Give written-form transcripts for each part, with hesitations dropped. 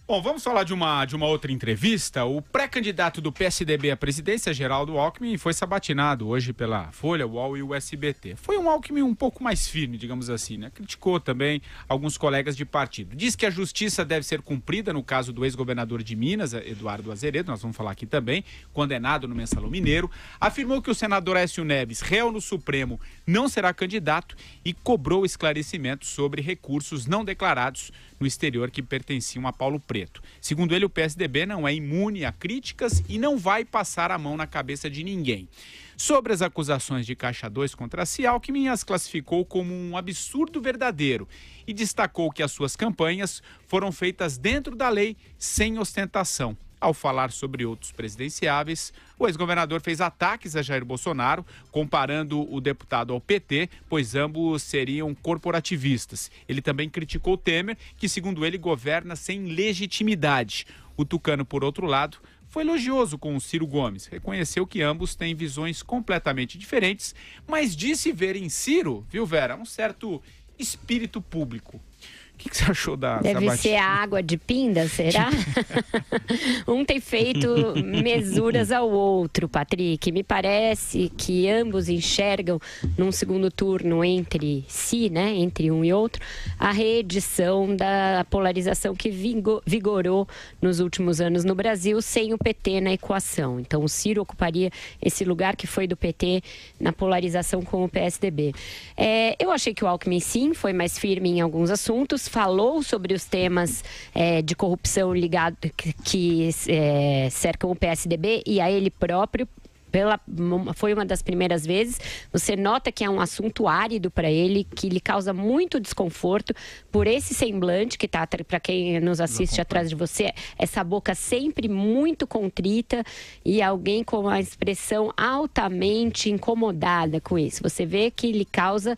Bom, vamos falar de uma outra entrevista. O pré-candidato do PSDB à presidência, Geraldo Alckmin, foi sabatinado hoje pela Folha, UOL e o SBT. Foi um Alckmin um pouco mais firme, digamos assim, né? Criticou também alguns colegas de partido. Diz que a justiça deve ser cumprida no caso do ex-governador de Minas, Eduardo Azeredo, nós vamos falar aqui também, condenado no Mensalão Mineiro. Afirmou que o senador Aécio Neves, réu no Supremo, não será candidato e cobrou esclarecimentos sobre recursos não declarados no exterior que pertenciam a Paulo Preto. Segundo ele, o PSDB não é imune a críticas e não vai passar a mão na cabeça de ninguém. Sobre as acusações de Caixa 2 contra si, Alckmin as classificou como um absurdo verdadeiro e destacou que as suas campanhas foram feitas dentro da lei, sem ostentação. Ao falar sobre outros presidenciáveis, o ex-governador fez ataques a Jair Bolsonaro, comparando o deputado ao PT, pois ambos seriam corporativistas. Ele também criticou Temer, que, segundo ele, governa sem legitimidade. O tucano, por outro lado, foi elogioso com o Ciro Gomes. Reconheceu que ambos têm visões completamente diferentes, mas disse ver em Ciro, viu, Vera, um certo espírito público. O que você achou da Deve ser a água de pinda, será? Um tem feito mesuras ao outro, Patrick. Me parece que ambos enxergam num segundo turno entre si, né, entre um e outro, a reedição da polarização que vigorou nos últimos anos no Brasil sem o PT na equação. Então o Ciro ocuparia esse lugar que foi do PT na polarização com o PSDB. Eu achei que o Alckmin, sim, foi mais firme em alguns assuntos, falou sobre os temas de corrupção ligado que cercam o PSDB e a ele próprio. Foi uma das primeiras vezes. Você nota que é um assunto árido para ele, que lhe causa muito desconforto por esse semblante que está, para quem nos assiste atrás de você, essa boca sempre muito contrita e alguém com uma expressão altamente incomodada com isso. Você vê que lhe causa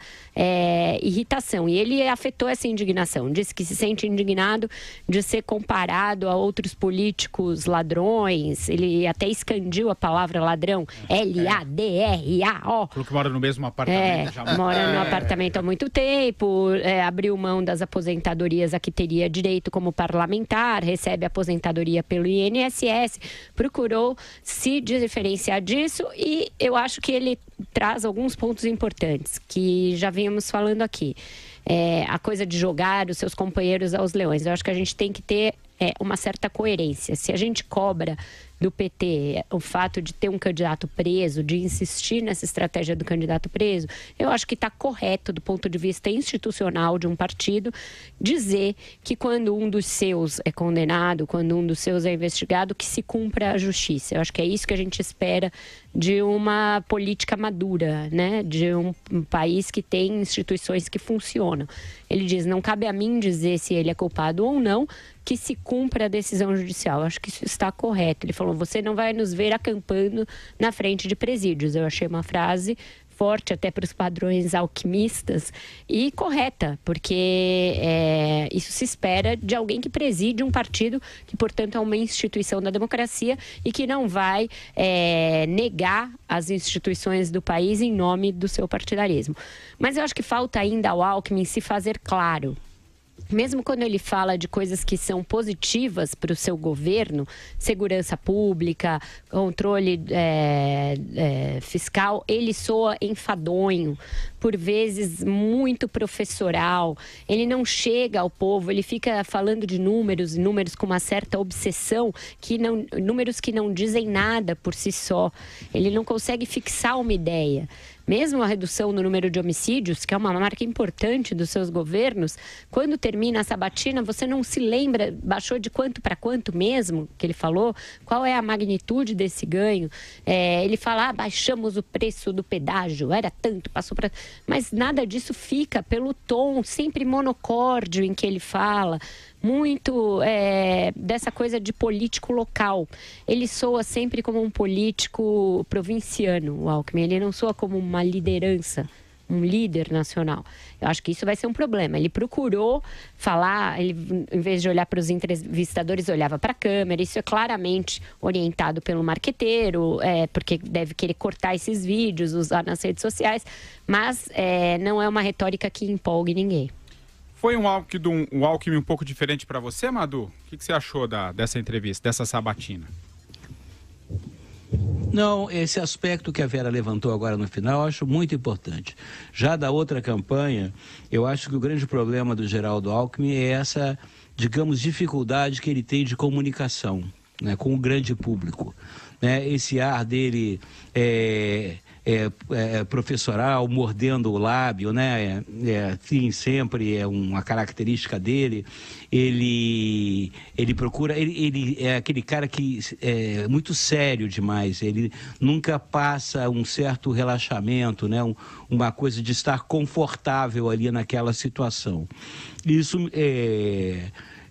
irritação. E ele afetou essa indignação. Disse que se sente indignado de ser comparado a outros políticos ladrões. Ele até escandiu a palavra ladrão. L-A-D-R-A-O. Falou que mora no mesmo apartamento. Mora no apartamento há muito tempo, abriu mão das aposentadorias a que teria direito como parlamentar, recebe aposentadoria pelo INSS, procurou se diferenciar disso e eu acho que ele traz alguns pontos importantes que já vínhamos falando aqui. A coisa de jogar os seus companheiros aos leões. Eu acho que a gente tem que ter uma certa coerência. Se a gente cobra do PT o fato de ter um candidato preso, de insistir nessa estratégia do candidato preso, eu acho que está correto do ponto de vista institucional de um partido dizer que quando um dos seus é condenado, quando um dos seus é investigado, que se cumpra a justiça. Eu acho que é isso que a gente espera de uma política madura, né? De um país que tem instituições que funcionam. Ele diz, não cabe a mim dizer se ele é culpado ou não, que se cumpra a decisão judicial. Eu acho que isso está correto. Ele falou, você não vai nos ver acampando na frente de presídios. Eu achei uma frase forte até para os padrões alquimistas e correta, porque isso se espera de alguém que preside um partido que, portanto, é uma instituição da democracia e que não vai negar as instituições do país em nome do seu partidarismo. Mas eu acho que falta ainda ao Alckmin se fazer claro. Mesmo quando ele fala de coisas que são positivas para o seu governo, segurança pública, controle fiscal, ele soa enfadonho, por vezes muito professoral. Ele não chega ao povo, ele fica falando de números com uma certa obsessão, números que não dizem nada por si só. Ele não consegue fixar uma ideia. Mesmo a redução no número de homicídios, que é uma marca importante dos seus governos, quando termina a sabatina, você não se lembra, baixou de quanto para quanto mesmo, que ele falou? Qual é a magnitude desse ganho? Ele fala, baixamos o preço do pedágio, era tanto, passou para... Mas nada disso fica pelo tom sempre monocórdio em que ele fala, muito dessa coisa de político local. Ele soa sempre como um político provinciano, o Alckmin. Ele não soa como uma liderança, um líder nacional. Eu acho que isso vai ser um problema. Ele procurou falar, ele, em vez de olhar para os entrevistadores, olhava para a câmera. Isso é claramente orientado pelo marqueteiro, porque deve querer cortar esses vídeos, usar nas redes sociais, mas não é uma retórica que empolgue ninguém. Foi um Alckmin um pouco diferente para você, Madu? O que você achou dessa entrevista, dessa sabatina? Não, esse aspecto que a Vera levantou agora no final, eu acho muito importante. Já da outra campanha, eu acho que o grande problema do Geraldo Alckmin é essa, digamos, dificuldade que ele tem de comunicação, né, com o grande público. Né? Esse ar dele professoral, mordendo o lábio, né? Sim, sempre é uma característica dele. Ele procura, ele é aquele cara que é muito sério demais. Ele nunca passa um certo relaxamento, né? Uma coisa de estar confortável ali naquela situação. Isso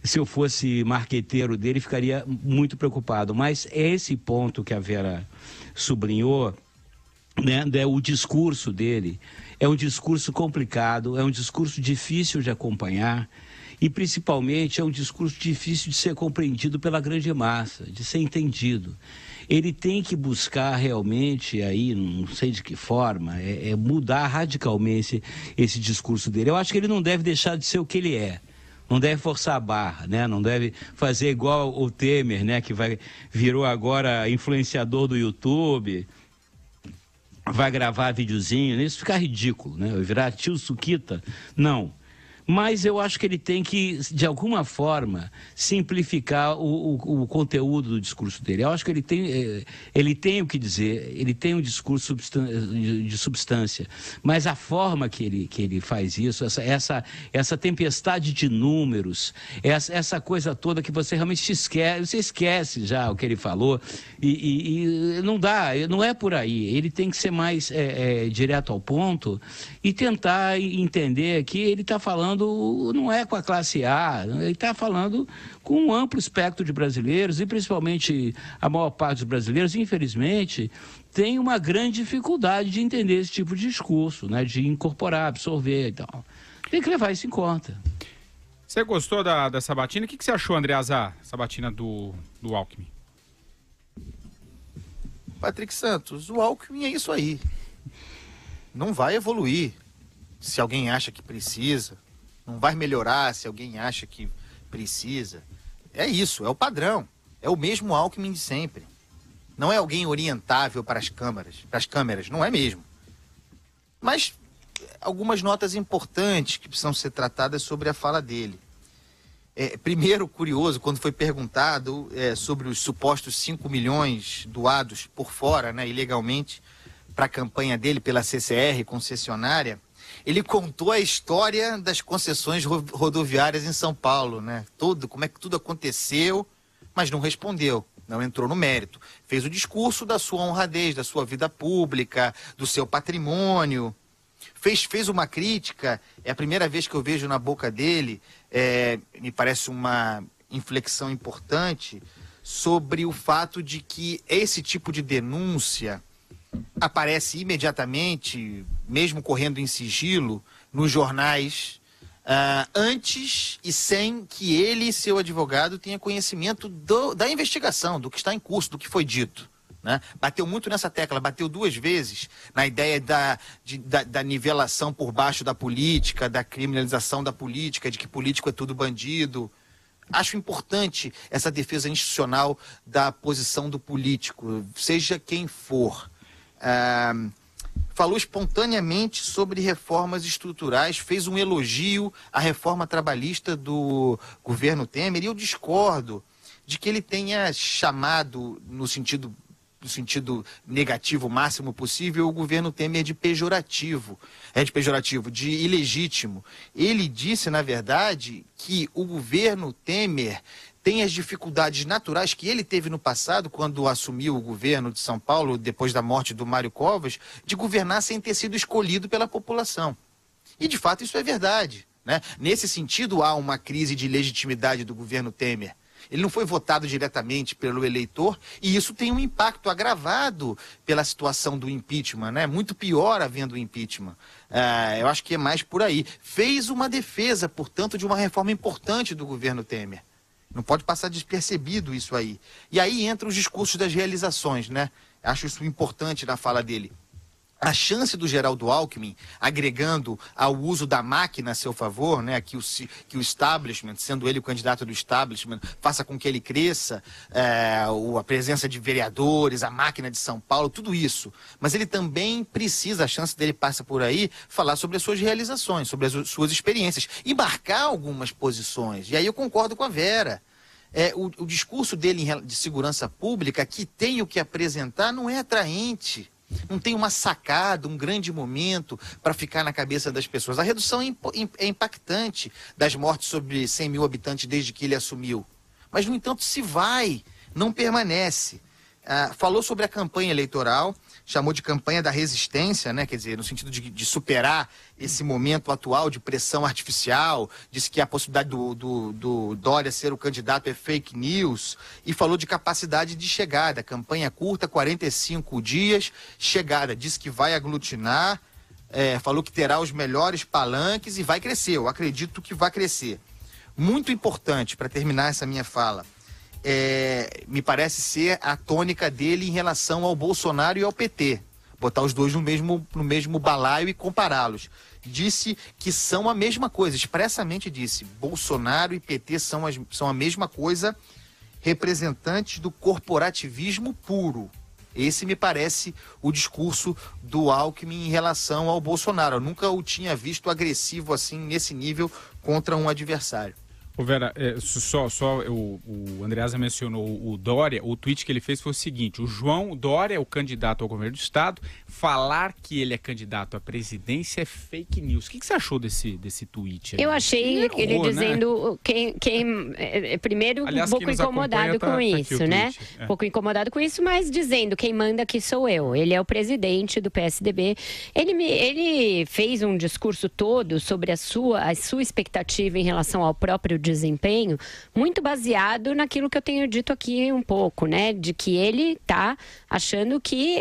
se eu fosse marqueteiro dele, ficaria muito preocupado. Mas esse ponto que a Vera sublinhou, né, o discurso dele é um discurso complicado, é um discurso difícil de acompanhar e, principalmente, é um discurso difícil de ser compreendido pela grande massa, de ser entendido. Ele tem que buscar realmente, aí, não sei de que forma, mudar radicalmente esse discurso dele. Eu acho que ele não deve deixar de ser o que ele é. Não deve forçar a barra, né? Não deve fazer igual o Temer, né? Que virou agora influenciador do YouTube, vai gravar videozinho, isso fica ridículo, né? Virar tio Suquita, não. Mas eu acho que ele tem que, de alguma forma, simplificar o conteúdo do discurso dele. Eu acho que ele tem o que dizer, ele tem um discurso de substância, mas a forma que ele faz isso, essa tempestade de números, essa coisa toda que você realmente esquece, você esquece já o que ele falou, e não dá, não é por aí. Ele tem que ser mais direto ao ponto e tentar entender que ele está falando não é com a classe A, ele está falando com um amplo espectro de brasileiros e principalmente a maior parte dos brasileiros, infelizmente, tem uma grande dificuldade de entender esse tipo de discurso, né, de incorporar, absorver e tal. Tem que levar isso em conta. Você gostou da sabatina? O que você achou, André Azar, sabatina do Alckmin? Patrick Santos, o Alckmin é isso aí. Não vai evoluir se alguém acha que precisa. Não vai melhorar se alguém acha que precisa. É isso, é o padrão. É o mesmo Alckmin de sempre. Não é alguém orientável para as câmeras, não é mesmo. Mas algumas notas importantes que precisam ser tratadas sobre a fala dele. Primeiro, curioso, quando foi perguntado sobre os supostos 5 milhões doados por fora, né, ilegalmente, para a campanha dele pela CCR, concessionária, ele contou a história das concessões rodoviárias em São Paulo, né? Como é que tudo aconteceu, mas não respondeu, não entrou no mérito. Fez o discurso da sua honradez, da sua vida pública, do seu patrimônio. Fez uma crítica, é a primeira vez que eu vejo na boca dele, me parece uma inflexão importante, sobre o fato de que esse tipo de denúncia aparece imediatamente, mesmo correndo em sigilo, nos jornais, antes e sem que ele e seu advogado tenham conhecimento da investigação, do que está em curso, do que foi dito. Né? Bateu muito nessa tecla, bateu 2 vezes na ideia da nivelação por baixo da política, da criminalização da política, de que político é tudo bandido. Acho importante essa defesa institucional da posição do político, seja quem for. Falou espontaneamente sobre reformas estruturais, fez um elogio à reforma trabalhista do governo Temer, e eu discordo de que ele tenha chamado, no sentido negativo máximo possível, o governo Temer de pejorativo, de ilegítimo. Ele disse, na verdade, que o governo Temer tem as dificuldades naturais que ele teve no passado, quando assumiu o governo de São Paulo, depois da morte do Mário Covas, de governar sem ter sido escolhido pela população. E, de fato, isso é verdade, né? Nesse sentido, há uma crise de legitimidade do governo Temer. Ele não foi votado diretamente pelo eleitor, e isso tem um impacto agravado pela situação do impeachment, né? Muito pior havendo o impeachment. Eu acho que é mais por aí. Fez uma defesa, portanto, de uma reforma importante do governo Temer. Não pode passar despercebido isso aí. E aí entram os discursos das realizações, né? Acho isso importante na fala dele. a chance do Geraldo Alckmin, agregando ao uso da máquina a seu favor, né, que o establishment, sendo ele o candidato do establishment, faça com que ele cresça, a presença de vereadores, a máquina de São Paulo, tudo isso. Mas ele também precisa, a chance dele passa por aí, falar sobre as suas realizações, sobre as suas experiências e marcar algumas posições. E aí eu concordo com a Vera. O discurso dele de segurança pública, que tem o que apresentar, não é atraente. Não tem uma sacada, um grande momento para ficar na cabeça das pessoas. A redução é impactante das mortes sobre 100 mil habitantes desde que ele assumiu. Mas, no entanto, se vai, não permanece. Falou sobre a campanha eleitoral, chamou de campanha da resistência, né? Quer dizer, no sentido de superar esse momento atual de pressão artificial, disse que a possibilidade do Dória ser o candidato é fake news, e falou de capacidade de chegada, campanha curta, 45 dias, chegada, disse que vai aglutinar, falou que terá os melhores palanques e vai crescer, eu acredito que vai crescer. Muito importante, para terminar essa minha fala, me parece ser a tônica dele em relação ao Bolsonaro e ao PT. Botar os dois no mesmo balaio e compará-los. Disse que são a mesma coisa, expressamente disse. Bolsonaro e PT são a mesma coisa, representantes do corporativismo puro. Esse me parece o discurso do Alckmin em relação ao Bolsonaro. Eu nunca o tinha visto agressivo assim, nesse nível, contra um adversário. Ô Vera, o Andreasa mencionou o Dória, o tweet que ele fez foi o seguinte: o João Dória é o candidato ao governo do estado, falar que ele é candidato à presidência é fake news. O que você achou desse tweet aí? Eu achei ele dizendo, né? Primeiro, aliás, um pouco incomodado com isso, né? Um pouco incomodado com isso, mas dizendo, quem manda aqui sou eu. Ele é o presidente do PSDB. Ele fez um discurso todo sobre a sua expectativa em relação ao próprio desempenho, muito baseado naquilo que eu tenho dito aqui um pouco, né? De que ele está achando que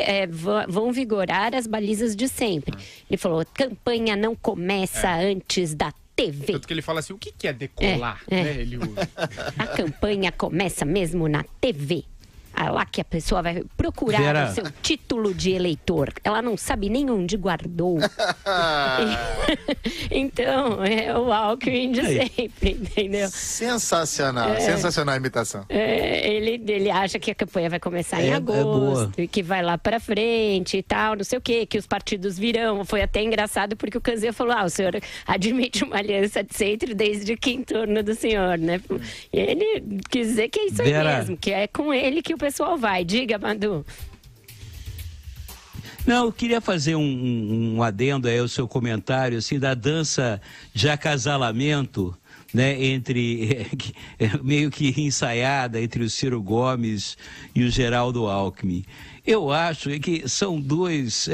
vão vigorar as balizas de sempre. Ele falou, campanha não começa antes da TV. Tanto que ele fala assim, o que é decolar? Né? Ele usa. A campanha começa mesmo na TV. Lá que a pessoa vai procurar o seu título de eleitor. Ela não sabe nem onde guardou. Então, é o Alckmin de sempre, entendeu? Sensacional, sensacional a imitação. Ele acha que a campanha vai começar em agosto e que vai lá pra frente e tal, não sei o quê, que os partidos virão. Foi até engraçado porque o Canzia falou, o senhor admite uma aliança de centro desde que em torno do senhor, né? E ele quis dizer que é isso aí mesmo, que é com ele que o pessoal vai. Diga, Madu. Não, eu queria fazer um adendo aí ao seu comentário, assim, da dança de acasalamento, né, meio que ensaiada entre o Ciro Gomes e o Geraldo Alckmin. Eu acho que são dois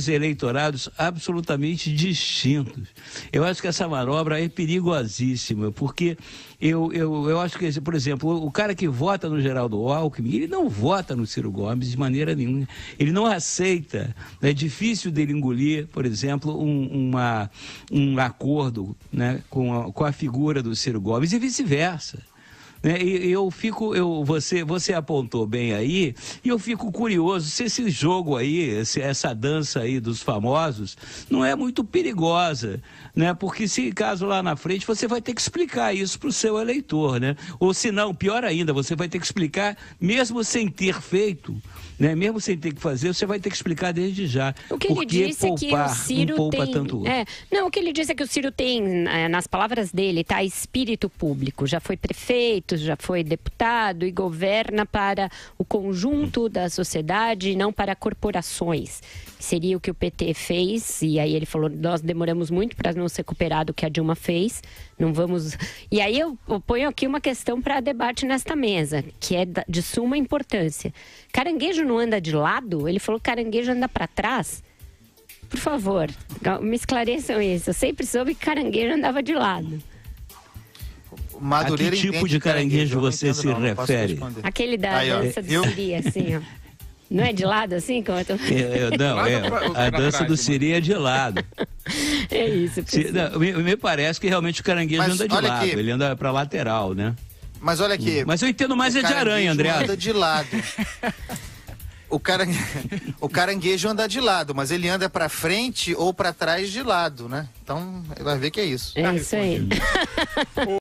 eleitorados absolutamente distintos. Eu acho que essa manobra é perigosíssima, porque eu acho que, por exemplo, o cara que vota no Geraldo Alckmin, ele não vota no Ciro Gomes de maneira nenhuma. Ele não aceita. É difícil dele engolir, por exemplo, um acordo, né, com a figura do Ciro Gomes e vice-versa. Você apontou bem aí, e eu fico curioso se esse jogo aí, essa dança aí dos famosos, não é muito perigosa, né? Porque se caso lá na frente você vai ter que explicar isso para o seu eleitor, né? Ou se não, pior ainda, você vai ter que explicar mesmo sem ter feito, né? Mesmo sem ter que fazer, você vai ter que explicar desde já. O que ele disse é que o Ciro o que ele disse é que o Ciro tem, nas palavras dele, tá, espírito público, já foi prefeito, já foi deputado e governa para o conjunto da sociedade e não para corporações. Seria o que o PT fez, e aí ele falou, nós demoramos muito para nos recuperar do que a Dilma fez, não vamos... E aí eu ponho aqui uma questão para debate nesta mesa, que é de suma importância. Caranguejo não anda de lado? Ele falou que caranguejo anda para trás? Por favor, me esclareçam isso. Eu sempre soube que caranguejo andava de lado. Madureira, a que tipo de caranguejo você se refere? Aquele da dança do Siri, assim, ó. Não é de lado assim? Como eu tô... a dança do Siri é de lado. É isso. Me parece que realmente o caranguejo anda de lado, ele anda pra lateral, né? Mas olha aqui. Mas eu entendo mais de aranha, André. Anda de lado. O caranguejo anda de lado, mas ele anda pra frente ou pra trás de lado, né? Então, vai ver que é isso. É isso aí.